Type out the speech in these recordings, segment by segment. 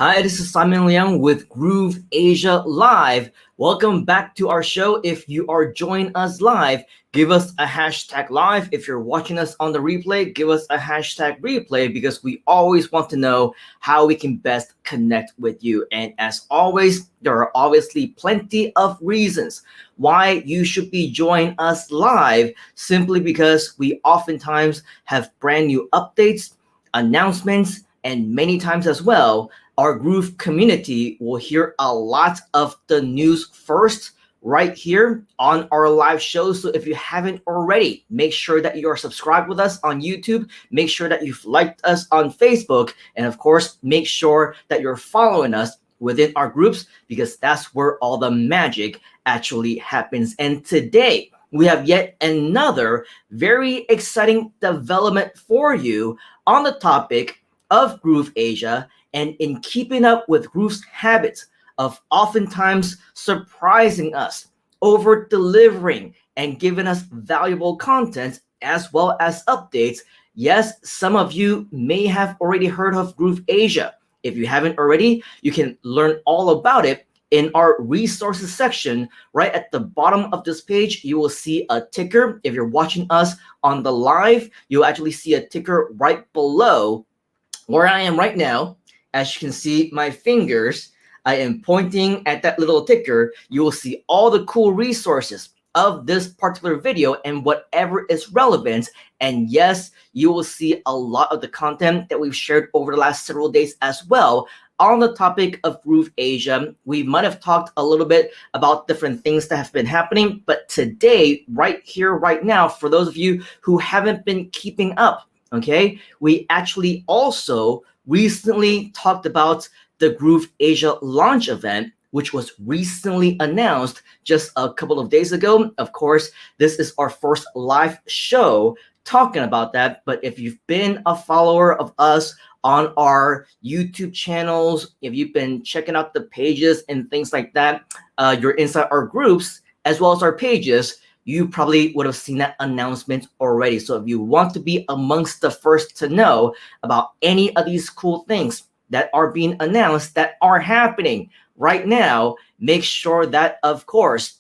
Hi, this is Simon Leung with GrooveAsia Live. Welcome back to our show. If you are joining us live, give us a hashtag live. If you're watching us on the replay, give us a hashtag replay because we always want to know how we can best connect with you. And as always, there are obviously plenty of reasons why you should be joining us live, simply because we oftentimes have brand new updates, announcements, and many times as well, our Groove community will hear a lot of the news first right here on our live show. So if you haven't already, make sure that you are subscribed with us on YouTube. Make sure that you've liked us on Facebook. And of course, make sure that you're following us within our groups because that's where all the magic actually happens. And today, we have yet another very exciting development for you on the topic of GrooveAsia, and in keeping up with Groove's habits of oftentimes surprising us, over delivering, and giving us valuable content as well as updates. Yes, some of you may have already heard of GrooveAsia. If you haven't already, you can learn all about it in our resources section. Right at the bottom of this page, you will see a ticker. If you're watching us on the live, you'll actually see a ticker right below where I am right now. As you can see my fingers, I am pointing at that little ticker. You will see all the cool resources of this particular video and whatever is relevant. And yes, you will see a lot of the content that we've shared over the last several days as well. On the topic of GrooveAsia, we might have talked a little bit about different things that have been happening, but today, right here, right now, for those of you who haven't been keeping up, okay, we actually also recently talked about the GrooveAsia launch event, which was recently announced just a couple of days ago. Of course, this is our first live show talking about that. But if you've been a follower of us on our YouTube channels, if you've been checking out the pages and things like that, you're inside our groups as well as our pages, you probably would have seen that announcement already. So if you want to be amongst the first to know about any of these cool things that are being announced that are happening right now, make sure that, of course,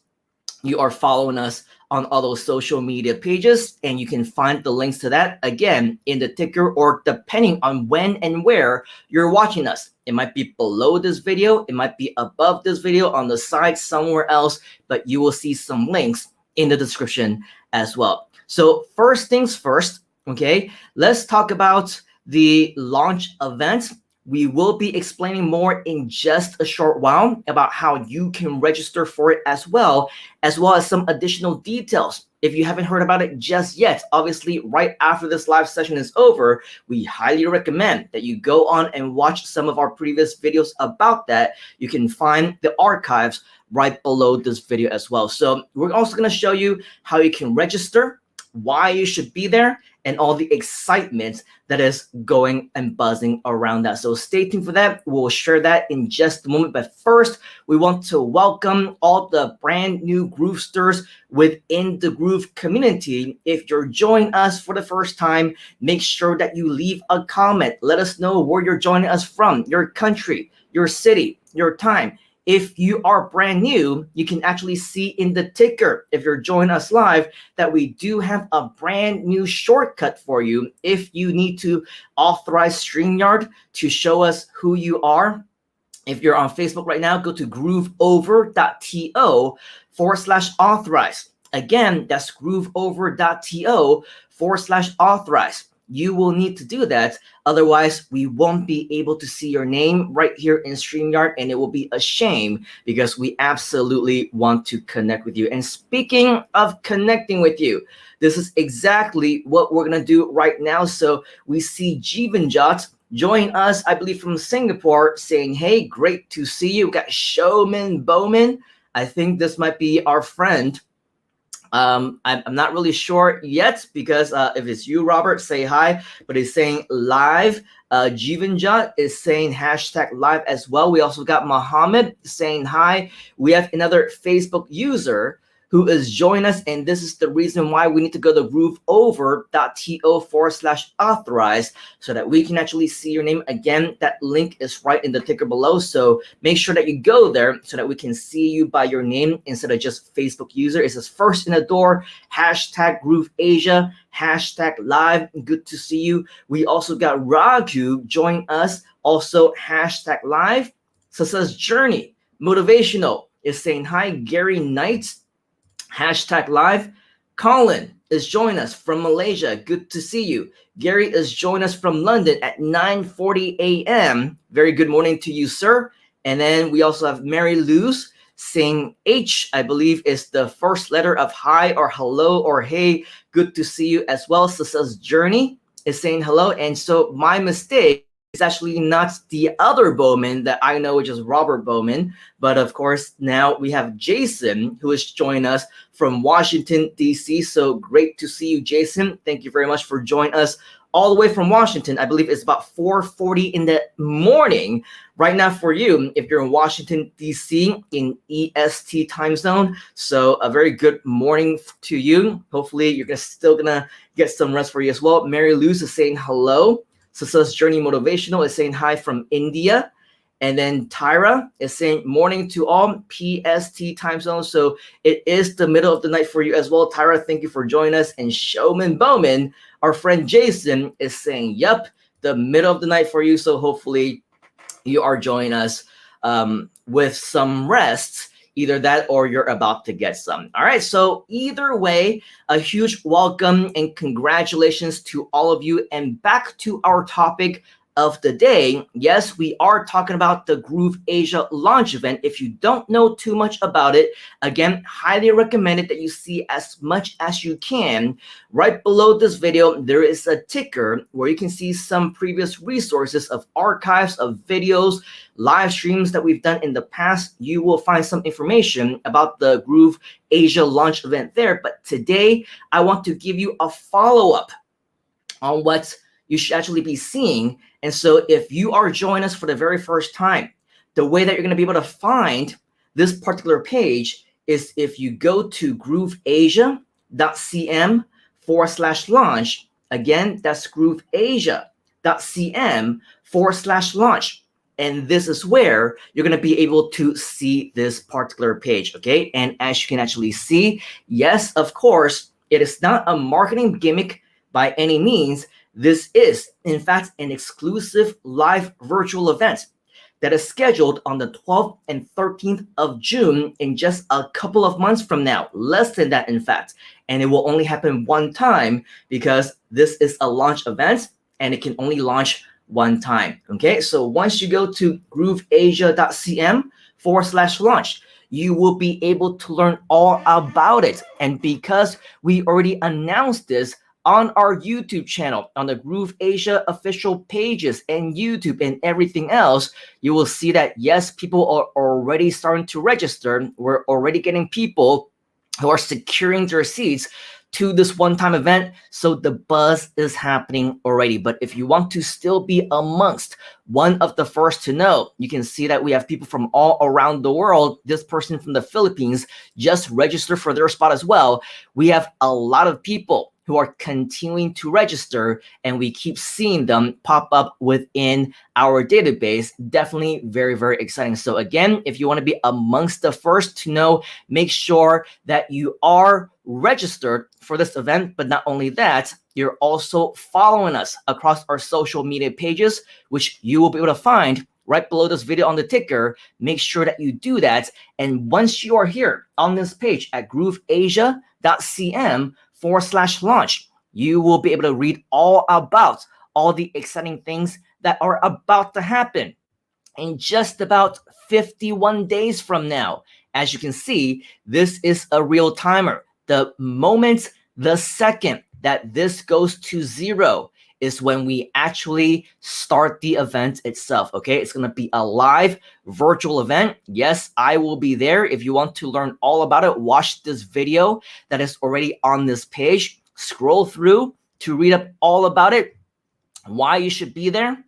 you are following us on all those social media pages, and you can find the links to that again in the ticker, or depending on when and where you're watching us. It might be below this video, it might be above this video, on the side somewhere else, but you will see some links in the description as well. So first things first, okay, let's talk about the launch event. We will be explaining more in just a short while about how you can register for it as well as some additional details. If you haven't heard about it just yet, obviously right after this live session is over, we highly recommend that you go on and watch some of our previous videos about that. You can find the archives right below this video as well. So we're also going to show you how you can register, why you should be there, and all the excitement that is going and buzzing around that. So stay tuned for that. We'll share that in just a moment. But first, we want to welcome all the brand new Groovesters within the Groove community. If you're joining us for the first time, make sure that you leave a comment. Let us know where you're joining us from, your country, your city, your time. If you are brand new, you can actually see in the ticker, if you're joining us live, that we do have a brand new shortcut for you. If you need to authorize StreamYard to show us who you are, if you're on Facebook right now, go to grooveover.to/authorize. Again, that's grooveover.to/authorize. You will need to do that. Otherwise, we won't be able to see your name right here in StreamYard, and it will be a shame because we absolutely want to connect with you. And speaking of connecting with you, this is exactly what we're going to do right now. So we see Jivanjot join us, I believe, from Singapore, saying, hey, great to see you. We got Showman Bowman. I think this might be our friend. I'm not really sure yet because if it's you, Robert, say hi. But he's saying live. Jivanjot is saying hashtag live as well. We also got Mohammed saying hi. We have another Facebook user who is joining us. And this is the reason why we need to go to grooveover.to/authorize so that we can actually see your name. Again, that link is right in the ticker below. So make sure that you go there so that we can see you by your name instead of just Facebook user. It says first in the door, hashtag GrooveAsia, hashtag live. Good to see you. We also got Raghu join us, also hashtag live. So it says Journey Motivational is saying hi. Gary Knight, hashtag live. Colin is joining us from Malaysia. Good to see you. Gary is joining us from London at 9:40 a.m. Very good morning to you, sir. And then we also have Mary Luz saying H, I believe, is the first letter of hi or hello or hey. Good to see you as well. So says Journey is saying hello. And so my mistake, it's actually not the other Bowman that I know, which is Robert Bowman. But of course, now we have Jason, who is joining us from Washington, D.C. So great to see you, Jason. Thank you very much for joining us all the way from Washington. I believe it's about 4:40 in the morning right now for you if you're in Washington, D.C. in EST time zone. So a very good morning to you. Hopefully you're still gonna get some rest for you as well. Mary Luz is saying hello. So says Journey Motivational is saying hi from India. And then Tyra is saying morning to all, PST time zone. So it is the middle of the night for you as well. Tyra, thank you for joining us. And Showman Bowman, our friend Jason, is saying, yep, the middle of the night for you. So hopefully you are joining us with some rest. Either that or you're about to get some. All right, so either way, a huge welcome and congratulations to all of you. And back to our topic of the day. Yes, we are talking about the GrooveAsia launch event. If you don't know too much about it, again, highly recommended that you see as much as you can. Right below this video, there is a ticker where you can see some previous resources of archives of videos, live streams that we've done in the past. You will find some information about the GrooveAsia launch event there. But today, I want to give you a follow-up on what you should actually be seeing. And so if you are joining us for the very first time, the way that you're going to be able to find this particular page is if you go to grooveasia.cm/launch. Again, that's grooveasia.cm/launch. And this is where you're going to be able to see this particular page, okay? And as you can actually see, yes, of course, it is not a marketing gimmick by any means. This is, in fact, an exclusive live virtual event that is scheduled on the 12th and 13th of June in just a couple of months from now, less than that, in fact. And it will only happen one time because this is a launch event and it can only launch one time, okay? So once you go to grooveasia.cm/launch, you will be able to learn all about it. And because we already announced this on our YouTube channel, on the GrooveAsia official pages and YouTube and everything else, you will see that, yes, people are already starting to register. We're already getting people who are securing their seats to this one-time event. So the buzz is happening already. But if you want to still be amongst one of the first to know, you can see that we have people from all around the world. This person from the Philippines just registered for their spot as well. We have a lot of people who are continuing to register, and we keep seeing them pop up within our database. Definitely very, very exciting. So again, if you want to be amongst the first to know, make sure that you are registered for this event. But not only that, you're also following us across our social media pages, which you will be able to find right below this video on the ticker. Make sure that you do that. And once you are here on this page at grooveasia.cm/launch, you will be able to read all about all the exciting things that are about to happen in just about 51 days from now. As you can see, this is a real timer. The moment, the second that this goes to zero is when we actually start the event itself, okay? It's gonna be a live virtual event. Yes, I will be there. If you want to learn all about it, watch this video that is already on this page. Scroll through to read up all about it, why you should be there.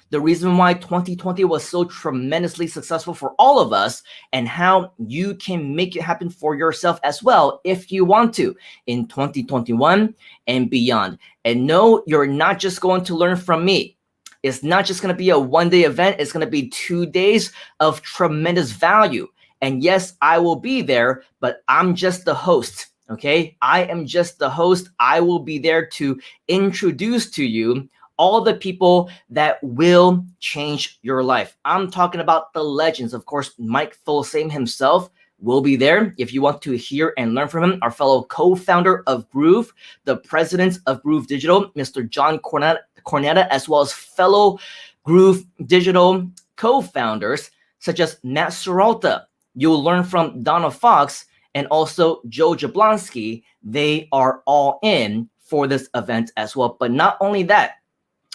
the reason why 2020 was so tremendously successful for all of us, and how you can make it happen for yourself as well if you want to in 2021 and beyond. And no, you're not just going to learn from me. It's not just going to be a one-day event. It's going to be 2 days of tremendous value. And yes, I will be there, but I'm just the host. Okay, I am just the host. I will be there to introduce to you all the people that will change your life. I'm talking about the legends. Of course, Mike Folsame himself will be there if you want to hear and learn from him. Our fellow co-founder of Groove, the president of Groove Digital, Mr. John Cornetta, as well as fellow Groove Digital co-founders such as Matt Seralta. You'll learn from Donna Fox and also Joe Jablonski. They are all in for this event as well. But not only that,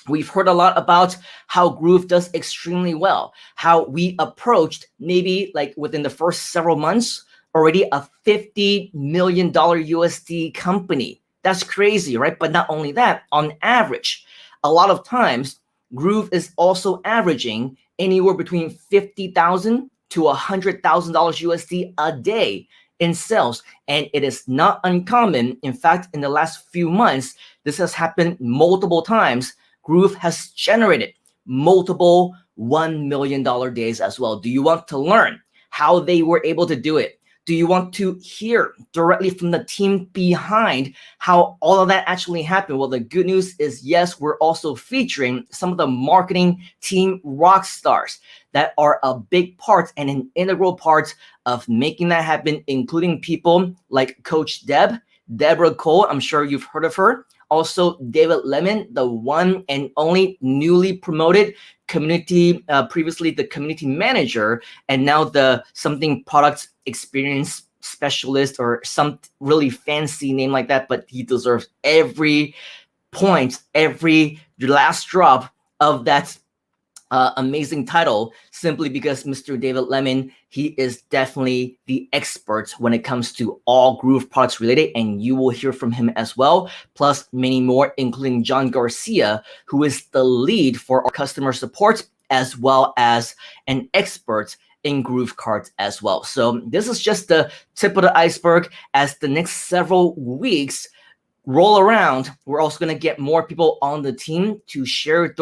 we've heard a lot about how Groove does extremely well, how we approached maybe like within the first several months, already a $50 million USD company. That's crazy, right? But not only that, on average, a lot of times Groove is also averaging anywhere between $50,000 to $100,000 USD a day in sales. And it is not uncommon. In fact, in the last few months, this has happened multiple times. Groove has generated multiple $1 million days as well. Do you want to learn how they were able to do it? Do you want to hear directly from the team behind how all of that actually happened? Well, the good news is, yes, we're also featuring some of the marketing team rock stars that are a big part and an integral part of making that happen, including people like Coach Deborah Cole. I'm sure you've heard of her. Also, David Lemon, the one and only newly promoted community, previously the community manager, and now the something product experience specialist, or some really fancy name like that, but he deserves every point, every last drop of that amazing title, simply because Mr. David Lemon, he is definitely the expert when it comes to all Groove products related, and you will hear from him as well, plus many more, including John Garcia, who is the lead for our customer support, as well as an expert in Groove cards as well. So this is just the tip of the iceberg. As the next several weeks roll around, we're also going to get more people on the team to share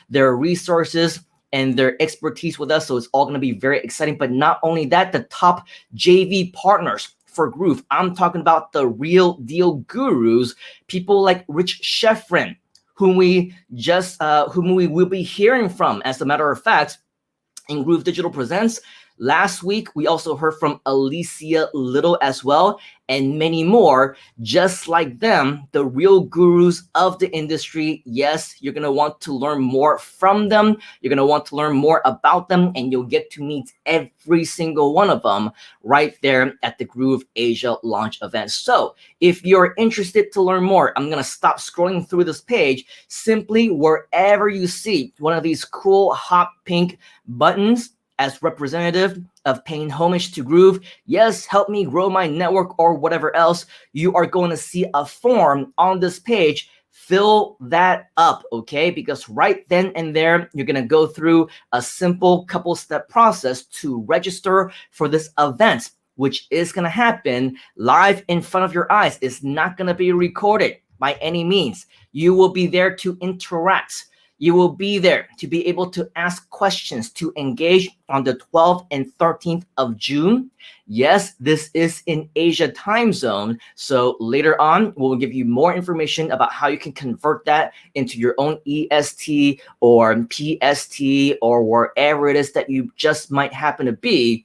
their resources and their expertise with us. So it's all going to be very exciting. But not only that, the top JV partners for Groove, I'm talking about the real deal gurus, people like Rich Sheffrin, whom we will be hearing from. As a matter of fact, in Groove Digital Presents, last week, we also heard from Alicia Little as well, and many more, just like them, the real gurus of the industry. Yes, you're going to want to learn more from them. You're going to want to learn more about them, and you'll get to meet every single one of them right there at the GrooveAsia launch event. So if you're interested to learn more, I'm going to stop scrolling through this page. Simply wherever you see one of these cool hot pink buttons as representative of paying homage to Groove, yes, help me grow my network, or whatever else, you are going to see a form on this page. Fill that up, okay? Because right then and there, you're going to go through a simple couple-step process to register for this event, which is going to happen live in front of your eyes. It's not going to be recorded by any means. You will be there to interact. You will be there to be able to ask questions, to engage on the 12th and 13th of June. Yes, this is in Asia time zone. So later on, we'll give you more information about how you can convert that into your own EST or PST or wherever it is that you just might happen to be.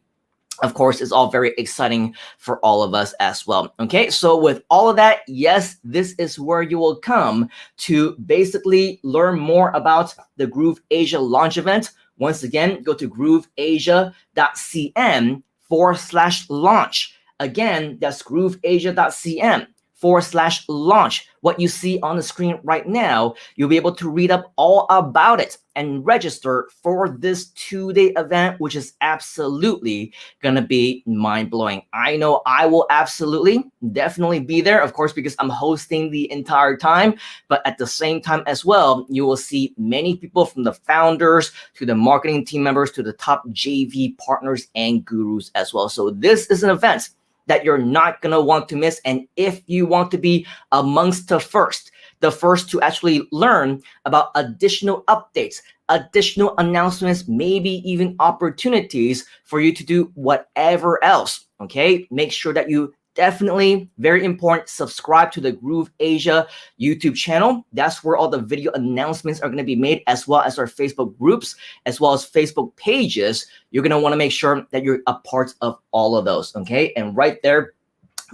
Of course, it's all very exciting for all of us as well. Okay, so with all of that, yes, this is where you will come to basically learn more about the GrooveAsia launch event. Once again, go to grooveasia.cn/launch. Again, that's grooveasia.cn groove.asia.com/launch. What you see on the screen right now, you'll be able to read up all about it and register for this 2-day event, which is absolutely gonna be mind-blowing. I know I will absolutely definitely be there, of course, because I'm hosting the entire time, but at the same time as well, you will see many people from the founders to the marketing team members to the top JV partners and gurus as well. So this is an event that you're not gonna want to miss. And if you want to be amongst the first to actually learn about additional updates, additional announcements, maybe even opportunities for you to do whatever else, okay? Make sure that you definitely, very important, subscribe to the GrooveAsia YouTube channel. That's where all the video announcements are going to be made, as well as our Facebook groups, as well as Facebook pages. You're going to want to make sure that you're a part of all of those, okay? And right there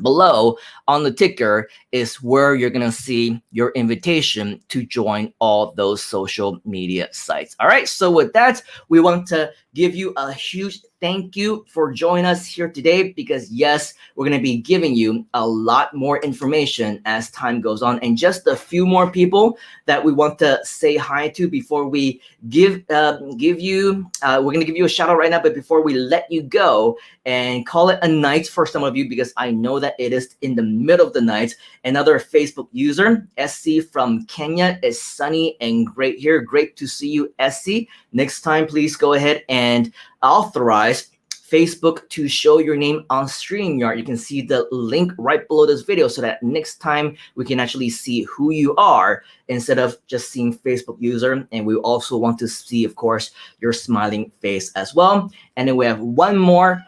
below on the ticker is where you're going to see your invitation to join all those social media sites. All right, so with that, we want to give you a huge thank you for joining us here today, because yes, we're going to be giving you a lot more information as time goes on, and just a few more people that we want to say hi to before we give you we're going to give you a shout out right now. But before we let you go and call it a night for some of you, because I know that it is in the middle of the night, another Facebook user, SC from Kenya, is sunny and great here. Great to see you, SC. Next time, please go ahead and authorize Facebook to show your name on StreamYard. You can see the link right below this video, so that next time we can actually see who you are instead of just seeing Facebook user. And we also want to see, of course, your smiling face as well. And then we have one more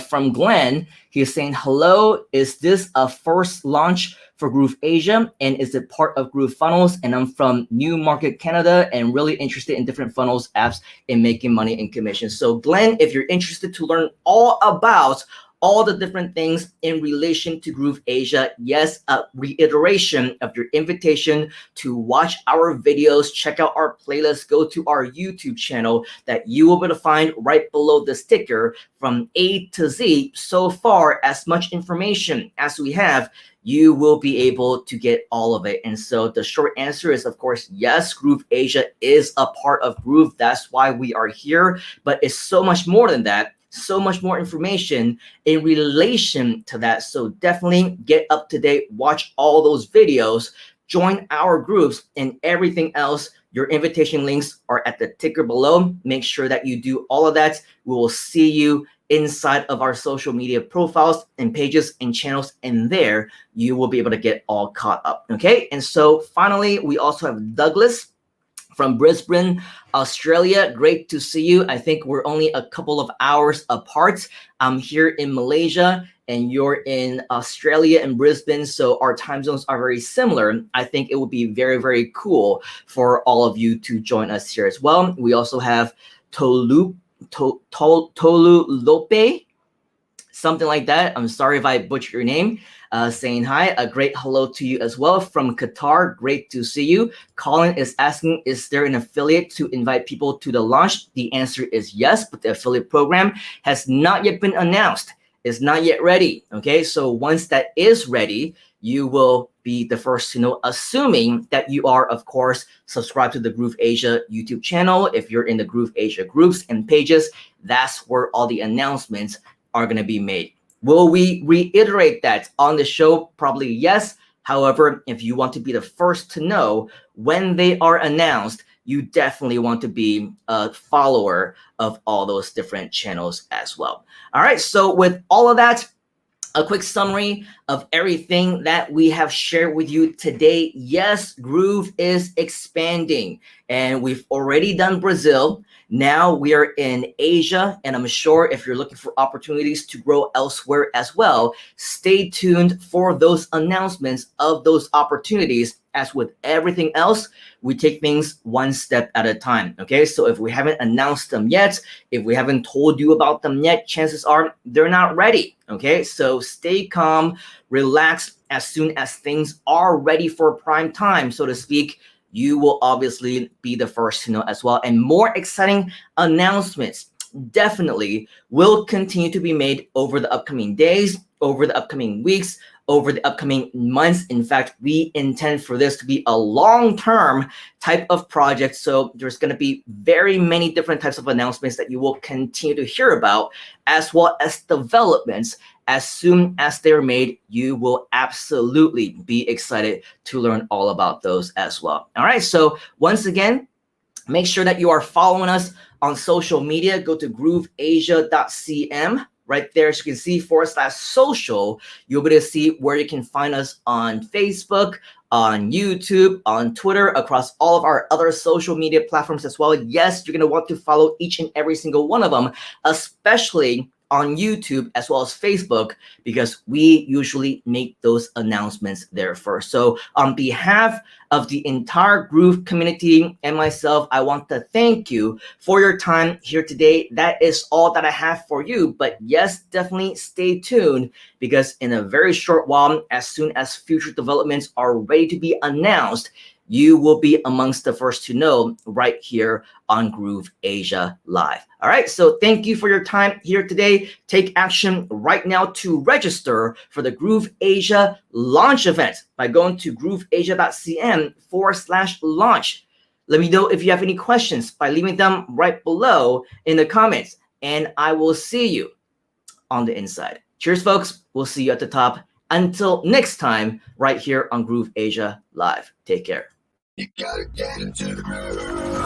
from Glenn. He's saying, hello, is this a first launch for GrooveAsia, and is it part of Groove Funnels? And I'm from Newmarket, Canada, and really interested in different funnels apps and making money in commissions. So Glenn, if you're interested to learn all about all the different things in relation to GrooveAsia, yes, a reiteration of your invitation to watch our videos, check out our playlist, go to our YouTube channel that you will be able to find right below the sticker from A to Z. So far, as much information as we have, you will be able to get all of it. And so the short answer is, of course, yes, GrooveAsia is a part of Groove. That's why we are here, but it's so much more than that. So much more information in relation to that. So definitely get up to date, watch all those videos, join our groups, and everything else. Your invitation links are at the ticker below. Make sure that you do all of that. We will see you inside of our social media profiles and pages and channels, and there you will be able to get all caught up. Okay, and so finally, we also have Douglas from Brisbane, Australia. Great to see you. I think we're only a couple of hours apart. I'm here in Malaysia and you're in Australia and Brisbane, so our time zones are very similar. I think it would be very, very cool for all of you to join us here as well. We also have Tolu Lope, something like that. I'm sorry if I butchered your name. Saying hi, a great hello to you as well from Qatar. Great to see you. Colin is asking, is there an affiliate to invite people to the launch? The answer is yes, but the affiliate program has not yet been announced. It's not yet ready. Okay, so once that is ready, you will be the first to know, assuming that you are, of course, subscribed to the GrooveAsia YouTube channel. If you're in the GrooveAsia groups and pages, that's where all the announcements are going to be made. Will we reiterate that on the show? Probably yes. However, if you want to be the first to know when they are announced, you definitely want to be a follower of all those different channels as well. All right, so with all of that, a quick summary of everything that we have shared with you today. Yes, Groove is expanding, and we've already done Brazil. Now we are in Asia, and I'm sure if you're looking for opportunities to grow elsewhere as well, stay tuned for those announcements of those opportunities. As with everything else, we take things one step at a time, okay? So if we haven't announced them yet, if we haven't told you about them yet, chances are they're not ready, okay? So stay calm, relax. As soon as things are ready for prime time, so to speak, you will obviously be the first to know as well. And more exciting announcements definitely will continue to be made over the upcoming days, over the upcoming weeks, over the upcoming months. In fact, we intend for this to be a long-term type of project. So there's going to be very many different types of announcements that you will continue to hear about, as well as developments. As soon as they're made, you will absolutely be excited to learn all about those as well. All right, so once again, make sure that you are following us on social media. Go to grooveasia.cm. Right there, as you can see, /social. You'll be able to see where you can find us on Facebook, on YouTube, on Twitter, across all of our other social media platforms as well. Yes, you're going to want to follow each and every single one of them, especially on YouTube as well as Facebook, because we usually make those announcements there first. So on behalf of the entire Groove community and myself, I want to thank you for your time here today. That is all that I have for you. But yes, definitely stay tuned, because in a very short while, as soon as future developments are ready to be announced, you will be amongst the first to know right here on Groove Asia Live. All right, so thank you for your time here today. Take action right now to register for the Groove Asia launch event by going to grooveasia.cm/launch. Let me know if you have any questions by leaving them right below in the comments, and I will see you on the inside. Cheers, folks. We'll see you at the top. Until next time, right here on Groove Asia Live. Take care. You gotta get into the groove.